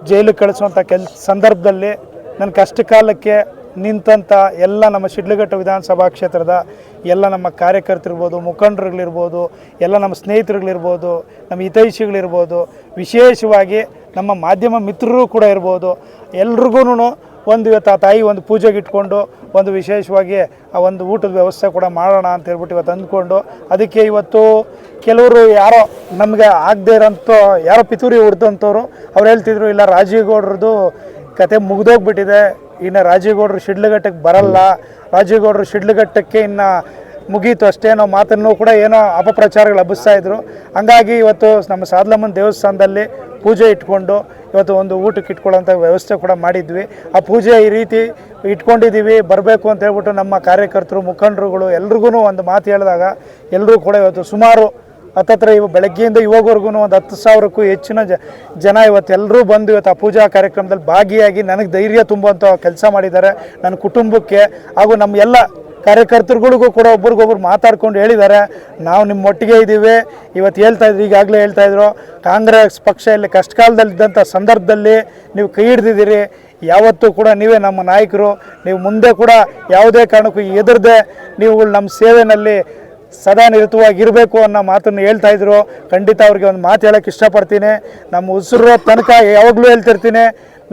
ಜೈಲಿಗೆ ಕಳಿಸುವಂಥ ಸಂದರ್ಭದಲ್ಲಿ ನನ್ನ ಕಷ್ಟ ಕಾಲಕ್ಕೆ ನಿಂತಂಥ ಎಲ್ಲ ನಮ್ಮ ಶಿಡ್ಲಘಟ್ಟ ವಿಧಾನಸಭಾ ಕ್ಷೇತ್ರದ ಎಲ್ಲ ನಮ್ಮ ಕಾರ್ಯಕರ್ತರಿರ್ಬೋದು, ಮುಖಂಡರುಗಳಿರ್ಬೋದು, ಎಲ್ಲ ನಮ್ಮ ಸ್ನೇಹಿತರುಗಳಿರ್ಬೋದು, ನಮ್ಮ ಹಿತೈಷಿಗಳಿರ್ಬೋದು, ವಿಶೇಷವಾಗಿ ನಮ್ಮ ಮಾಧ್ಯಮ ಮಿತ್ರರು ಕೂಡ ಇರ್ಬೋದು, ಎಲ್ರಿಗೂ ಒಂದು ಇವತ್ತು ಆ ತಾಯಿ ಒಂದು ಪೂಜೆಗೆ ಇಟ್ಕೊಂಡು ಒಂದು ವಿಶೇಷವಾಗಿ ಆ ಒಂದು ಊಟದ ವ್ಯವಸ್ಥೆ ಕೂಡ ಮಾಡೋಣ ಅಂತ ಹೇಳ್ಬಿಟ್ಟು ಇವತ್ತು ಅಂದ್ಕೊಂಡು, ಅದಕ್ಕೆ ಇವತ್ತು ಕೆಲವರು ಯಾರೋ ನಮಗೆ ಆಗದೇ ಇರೋಂಥ ಯಾರೋ ಪಿತೂರಿ ಹೊಡೆದಂಥವ್ರು ಅವ್ರು ಹೇಳ್ತಿದ್ರು, ಇಲ್ಲ ರಾಜೀವ್ ಗೌಡ್ರದ್ದು ಕತೆ ಮುಗಿದೋಗ್ಬಿಟ್ಟಿದೆ, ಇನ್ನು ರಾಜೀವ್ ಗೌಡ್ರು ಶಿಡ್ಲಘಟ್ಟಕ್ಕೆ ಬರಲ್ಲ, ರಾಜೀವ್ ಗೌಡ್ರು ಶಿಡ್ಲಘಟ್ಟಕ್ಕೆ ಇನ್ನು ಮುಗೀತು ಅಷ್ಟೇ ಅನ್ನೋ ಮಾತನ್ನು ಕೂಡ ಏನೋ ಅಪಪ್ರಚಾರಗಳು ಹಬ್ಬಿಸ್ತಾಯಿದ್ರು. ಹಂಗಾಗಿ ಇವತ್ತು ನಮ್ಮ ಸಾದ್ಲಮ್ಮನ ದೇವಸ್ಥಾನದಲ್ಲಿ ಪೂಜೆ ಇಟ್ಕೊಂಡು ಇವತ್ತು ಒಂದು ಊಟಕ್ಕೆ ಇಟ್ಕೊಳ್ಳೋಂಥ ವ್ಯವಸ್ಥೆ ಕೂಡ ಮಾಡಿದ್ವಿ. ಆ ಪೂಜೆ ಈ ರೀತಿ ಇಟ್ಕೊಂಡಿದ್ದೀವಿ, ಬರಬೇಕು ಅಂತ ಹೇಳ್ಬಿಟ್ಟು ನಮ್ಮ ಕಾರ್ಯಕರ್ತರು, ಮುಖಂಡರುಗಳು ಎಲ್ರಿಗೂ ಒಂದು ಮಾತು ಹೇಳಿದಾಗ ಎಲ್ಲರೂ ಕೂಡ ಇವತ್ತು ಸುಮಾರು ಹತ್ತತ್ರ ಬೆಳಗ್ಗೆಯಿಂದ ಇವಾಗವರೆಗೂ ಒಂದು 10,000ಕ್ಕೂ ಹೆಚ್ಚಿನ ಜನ ಇವತ್ತೆಲ್ಲರೂ ಬಂದು ಇವತ್ತು ಆ ಪೂಜಾ ಕಾರ್ಯಕ್ರಮದಲ್ಲಿ ಭಾಗಿಯಾಗಿ ನನಗೆ ಧೈರ್ಯ ತುಂಬುವಂಥ ಕೆಲಸ ಮಾಡಿದ್ದಾರೆ. ನನ್ನ ಕುಟುಂಬಕ್ಕೆ ಹಾಗೂ ನಮ್ಮ ಎಲ್ಲ ಕಾರ್ಯಕರ್ತರುಗಳಿಗೂ ಕೂಡ ಒಬ್ರಿಗೊಬ್ರು ಮಾತಾಡ್ಕೊಂಡು ಹೇಳಿದ್ದಾರೆ, ನಾವು ನಿಮ್ಮ ಒಟ್ಟಿಗೆ ಇದ್ದೀವಿ. ಇವತ್ತು ಹೇಳ್ತಾಯಿದ್ರು, ಈಗಾಗಲೇ ಹೇಳ್ತಾಯಿದ್ರು, ಕಾಂಗ್ರೆಸ್ ಪಕ್ಷ ಇಲ್ಲಿ ಕಷ್ಟ ಕಾಲದಲ್ಲಿದ್ದಂಥ ಸಂದರ್ಭದಲ್ಲಿ ನೀವು ಕೈ ಹಿಡ್ದಿದ್ದೀರಿ, ಯಾವತ್ತೂ ಕೂಡ ನೀವೇ ನಮ್ಮ ನಾಯಕರು, ನೀವು ಮುಂದೆ ಕೂಡ ಯಾವುದೇ ಕಾರಣಕ್ಕೂ ಎದುರದೆ ನೀವು ನಮ್ಮ ಸೇವೆಯಲ್ಲಿ ಸದಾ ನಿರತವಾಗಿರಬೇಕು ಅನ್ನೋ ಮಾತನ್ನು ಹೇಳ್ತಾಯಿದ್ರು. ಖಂಡಿತ ಅವ್ರಿಗೆ ಒಂದು ಮಾತು ಹೇಳೋಕ್ಕೆ ಇಷ್ಟಪಡ್ತೀನಿ. ನಮ್ಮ ಉಸಿರೋ ತನಕ ಯಾವಾಗಲೂ ಹೇಳ್ತಿರ್ತೀನಿ,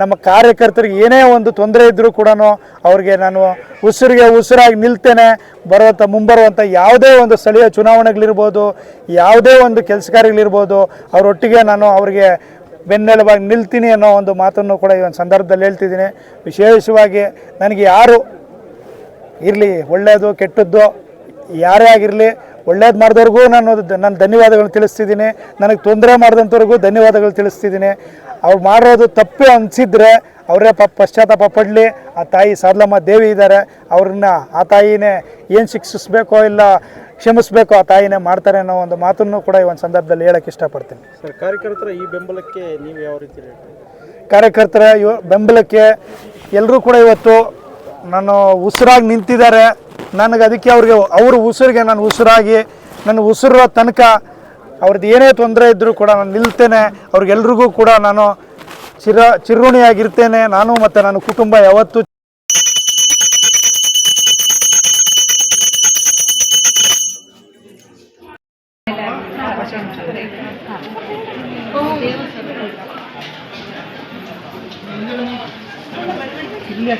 ನಮ್ಮ ಕಾರ್ಯಕರ್ತರಿಗೆ ಏನೇ ಒಂದು ತೊಂದರೆ ಇದ್ದರೂ ಕೂಡ ಅವ್ರಿಗೆ ನಾನು ಉಸಿರಾಗಿ ನಿಲ್ತೇನೆ. ಮುಂಬರುವಂಥ ಯಾವುದೇ ಒಂದು ಸ್ಥಳೀಯ ಚುನಾವಣೆಗಳಿರ್ಬೋದು, ಯಾವುದೇ ಒಂದು ಕೆಲಸ ಕಾರ್ಯಗಳಿರ್ಬೋದು, ಅವರೊಟ್ಟಿಗೆ ನಾನು ಅವರಿಗೆ ಬೆನ್ನೆಲುಬಾಗಿ ನಿಲ್ತೀನಿ ಅನ್ನೋ ಒಂದು ಮಾತನ್ನು ಕೂಡ ಈ ಒಂದು ಸಂದರ್ಭದಲ್ಲಿ ಹೇಳ್ತಿದ್ದೀನಿ. ವಿಶೇಷವಾಗಿ ನನಗೆ ಯಾರು ಇರಲಿ, ಒಳ್ಳೆಯದು ಕೆಟ್ಟದ್ದು ಯಾರೇ ಆಗಿರಲಿ, ಒಳ್ಳೇದು ಮಾಡಿದವ್ರಿಗೂ ನಾನು ಧನ್ಯವಾದಗಳು ತಿಳಿಸ್ತಿದ್ದೀನಿ, ನನಗೆ ತೊಂದರೆ ಮಾಡಿದಂಥವ್ರಿಗೂ ಧನ್ಯವಾದಗಳು ತಿಳಿಸ್ತಿದ್ದೀನಿ. ಅವ್ರು ಮಾಡೋದು ತಪ್ಪು ಅನಿಸಿದ್ರೆ ಅವರೇ ಪಶ್ಚಾತ್ತಾಪ ಪಡಲಿ. ಆ ತಾಯಿ ಸಾದ್ಲಮ್ಮ ದೇವಿ ಇದ್ದಾರೆ, ಅವ್ರನ್ನ ಆ ತಾಯಿನೇ ಏನು ಶಿಕ್ಷಿಸಬೇಕೋ ಇಲ್ಲ ಕ್ಷಮಿಸಬೇಕೋ ಆ ತಾಯಿನೇ ಮಾಡ್ತಾರೆ ಅನ್ನೋ ಒಂದು ಮಾತನ್ನು ಕೂಡ ಈ ಒಂದು ಸಂದರ್ಭದಲ್ಲಿ ಹೇಳೋಕ್ಕೆ ಇಷ್ಟಪಡ್ತೀನಿ. ಸರ್, ಕಾರ್ಯಕರ್ತರ ಈ ಬೆಂಬಲಕ್ಕೆ ನೀವು ಯಾವ ರೀತಿ ಕಾರ್ಯಕರ್ತರ ಬೆಂಬಲಕ್ಕೆ ಎಲ್ಲರೂ ಕೂಡ ಇವತ್ತು ನಾನು ಉಸಿರಾಗಿ ನಿಂತಿದ್ದಾರೆ. ನನಗೆ ಅದಕ್ಕೆ ಅವ್ರ ಉಸಿರಿಗೆ ನಾನು ಉಸಿರಾಗಿ ನನ್ನ ಉಸಿರೋ ತನಕ ಅವ್ರದ್ದು ಏನೇ ತೊಂದರೆ ಇದ್ದರೂ ಕೂಡ ನಾನು ನಿಲ್ತೇನೆ. ಅವ್ರಿಗೆಲ್ರಿಗೂ ಕೂಡ ನಾನು ಚಿರುಣಿಯಾಗಿರ್ತೇನೆ. ನಾನು ಮತ್ತು ನನ್ನ ಕುಟುಂಬ ಯಾವತ್ತೂ ಮುಂದೆ